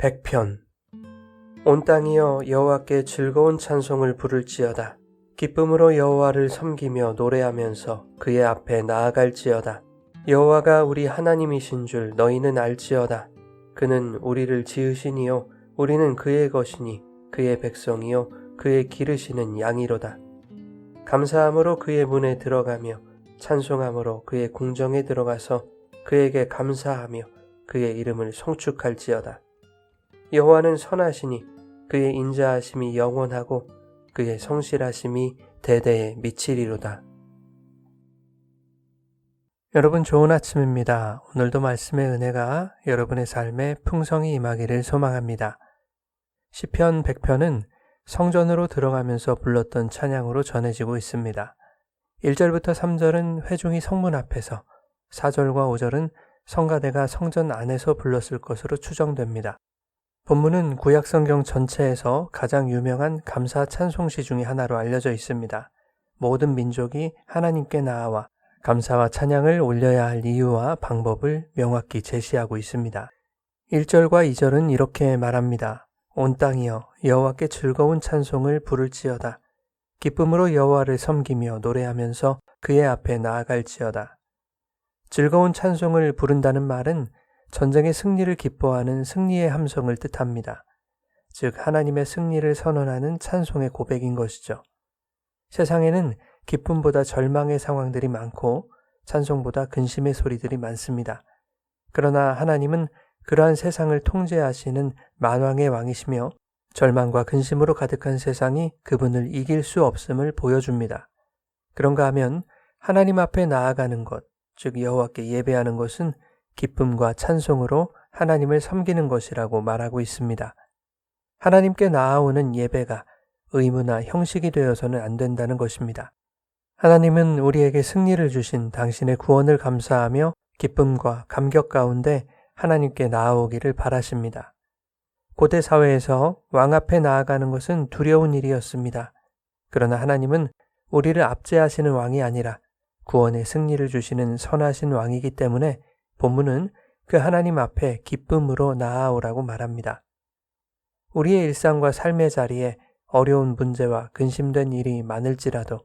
100편. 온 땅이여 여호와께 즐거운 찬송을 부를지어다. 기쁨으로 여호와를 섬기며 노래하면서 그의 앞에 나아갈지어다. 여호와가 우리 하나님이신 줄 너희는 알지어다. 그는 우리를 지으시니요 우리는 그의 것이니 그의 백성이요 그의 기르시는 양이로다. 감사함으로 그의 문에 들어가며 찬송함으로 그의 궁정에 들어가서 그에게 감사하며 그의 이름을 송축할지어다. 여호와는 선하시니 그의 인자하심이 영원하고 그의 성실하심이 대대에 미치리로다. 여러분 좋은 아침입니다. 오늘도 말씀의 은혜가 여러분의 삶에 풍성히 임하기를 소망합니다. 시편 100편은 성전으로 들어가면서 불렀던 찬양으로 전해지고 있습니다. 1절부터 3절은 회중이 성문 앞에서, 4절과 5절은 성가대가 성전 안에서 불렀을 것으로 추정됩니다. 본문은 구약성경 전체에서 가장 유명한 감사 찬송시 중의 하나로 알려져 있습니다. 모든 민족이 하나님께 나아와 감사와 찬양을 올려야 할 이유와 방법을 명확히 제시하고 있습니다. 1절과 2절은 이렇게 말합니다. 온 땅이여 여호와께 즐거운 찬송을 부를지어다. 기쁨으로 여호와를 섬기며 노래하면서 그의 앞에 나아갈지어다. 즐거운 찬송을 부른다는 말은 전쟁의 승리를 기뻐하는 승리의 함성을 뜻합니다. 즉 하나님의 승리를 선언하는 찬송의 고백인 것이죠. 세상에는 기쁨보다 절망의 상황들이 많고 찬송보다 근심의 소리들이 많습니다. 그러나 하나님은 그러한 세상을 통제하시는 만왕의 왕이시며 절망과 근심으로 가득한 세상이 그분을 이길 수 없음을 보여줍니다. 그런가 하면 하나님 앞에 나아가는 것, 즉 여호와께 예배하는 것은 기쁨과 찬송으로 하나님을 섬기는 것이라고 말하고 있습니다. 하나님께 나아오는 예배가 의무나 형식이 되어서는 안 된다는 것입니다. 하나님은 우리에게 승리를 주신 당신의 구원을 감사하며 기쁨과 감격 가운데 하나님께 나아오기를 바라십니다. 고대 사회에서 왕 앞에 나아가는 것은 두려운 일이었습니다. 그러나 하나님은 우리를 압제하시는 왕이 아니라 구원의 승리를 주시는 선하신 왕이기 때문에 본문은 그 하나님 앞에 기쁨으로 나아오라고 말합니다. 우리의 일상과 삶의 자리에 어려운 문제와 근심된 일이 많을지라도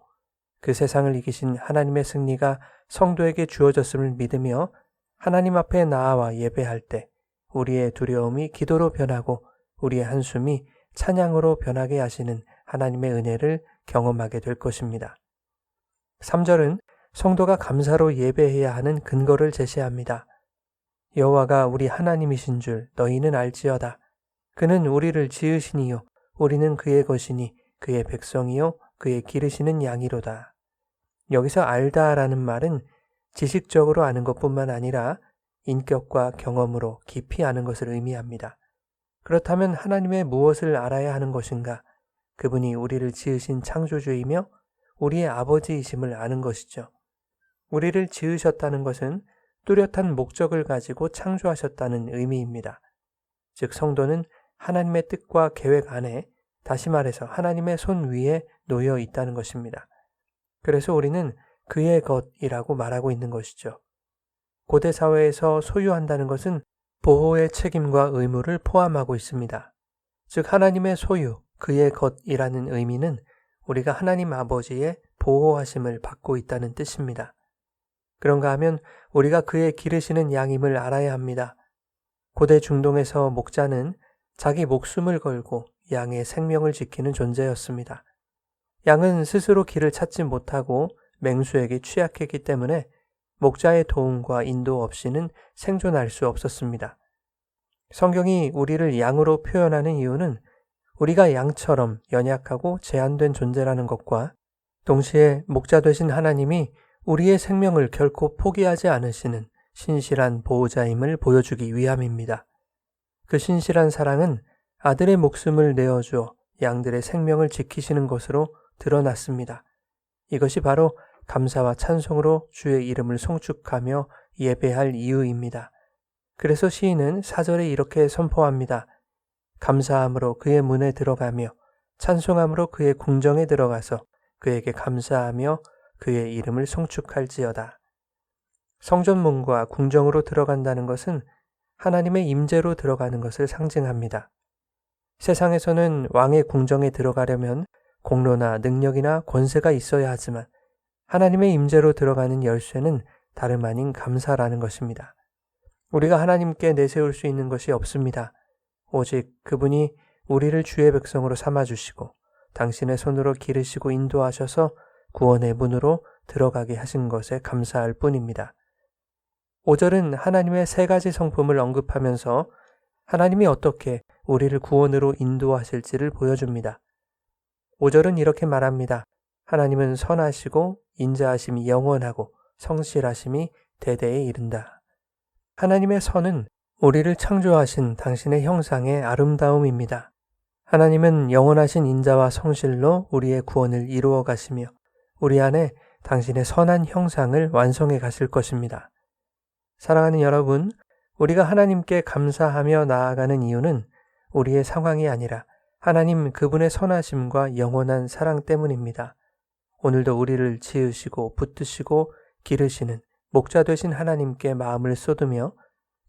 그 세상을 이기신 하나님의 승리가 성도에게 주어졌음을 믿으며 하나님 앞에 나아와 예배할 때 우리의 두려움이 기도로 변하고 우리의 한숨이 찬양으로 변하게 하시는 하나님의 은혜를 경험하게 될 것입니다. 3절은 성도가 감사로 예배해야 하는 근거를 제시합니다. 여호와가 우리 하나님이신 줄 너희는 알지어다. 그는 우리를 지으시니요 우리는 그의 것이니 그의 백성이요 그의 기르시는 양이로다. 여기서 알다라는 말은 지식적으로 아는 것뿐만 아니라 인격과 경험으로 깊이 아는 것을 의미합니다. 그렇다면 하나님의 무엇을 알아야 하는 것인가? 그분이 우리를 지으신 창조주이며 우리의 아버지이심을 아는 것이죠. 우리를 지으셨다는 것은 뚜렷한 목적을 가지고 창조하셨다는 의미입니다. 즉 성도는 하나님의 뜻과 계획 안에, 다시 말해서 하나님의 손 위에 놓여 있다는 것입니다. 그래서 우리는 그의 것이라고 말하고 있는 것이죠. 고대 사회에서 소유한다는 것은 보호의 책임과 의무를 포함하고 있습니다. 즉 하나님의 소유, 그의 것이라는 의미는 우리가 하나님 아버지의 보호하심을 받고 있다는 뜻입니다. 그런가 하면 우리가 그의 기르시는 양임을 알아야 합니다. 고대 중동에서 목자는 자기 목숨을 걸고 양의 생명을 지키는 존재였습니다. 양은 스스로 길을 찾지 못하고 맹수에게 취약했기 때문에 목자의 도움과 인도 없이는 생존할 수 없었습니다. 성경이 우리를 양으로 표현하는 이유는 우리가 양처럼 연약하고 제한된 존재라는 것과 동시에 목자 되신 하나님이 우리의 생명을 결코 포기하지 않으시는 신실한 보호자임을 보여주기 위함입니다. 그 신실한 사랑은 아들의 목숨을 내어주어 양들의 생명을 지키시는 것으로 드러났습니다. 이것이 바로 감사와 찬송으로 주의 이름을 송축하며 예배할 이유입니다. 그래서 시인은 4절에 이렇게 선포합니다. 감사함으로 그의 문에 들어가며 찬송함으로 그의 궁정에 들어가서 그에게 감사하며 그의 이름을 송축할지어다. 성전문과 궁정으로 들어간다는 것은 하나님의 임재로 들어가는 것을 상징합니다. 세상에서는 왕의 궁정에 들어가려면 공로나 능력이나 권세가 있어야 하지만 하나님의 임재로 들어가는 열쇠는 다름 아닌 감사라는 것입니다. 우리가 하나님께 내세울 수 있는 것이 없습니다. 오직 그분이 우리를 주의 백성으로 삼아주시고 당신의 손으로 기르시고 인도하셔서 구원의 문으로 들어가게 하신 것에 감사할 뿐입니다. 5절은 하나님의 세 가지 성품을 언급하면서 하나님이 어떻게 우리를 구원으로 인도하실지를 보여줍니다. 5절은 이렇게 말합니다. 하나님은 선하시고 인자하심이 영원하고 성실하심이 대대에 이른다. 하나님의 선은 우리를 창조하신 당신의 형상의 아름다움입니다. 하나님은 영원하신 인자와 성실로 우리의 구원을 이루어 가시며 우리 안에 당신의 선한 형상을 완성해 가실 것입니다. 사랑하는 여러분, 우리가 하나님께 감사하며 나아가는 이유는 우리의 상황이 아니라 하나님 그분의 선하심과 영원한 사랑 때문입니다. 오늘도 우리를 지으시고 붙드시고 기르시는 목자 되신 하나님께 마음을 쏟으며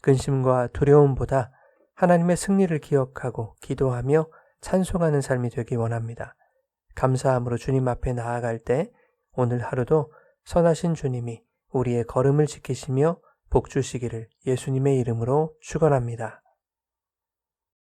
근심과 두려움보다 하나님의 승리를 기억하고 기도하며 찬송하는 삶이 되기 원합니다. 감사함으로 주님 앞에 나아갈 때 오늘 하루도 선하신 주님이 우리의 걸음을 지키시며 복 주시기를 예수님의 이름으로 축원합니다.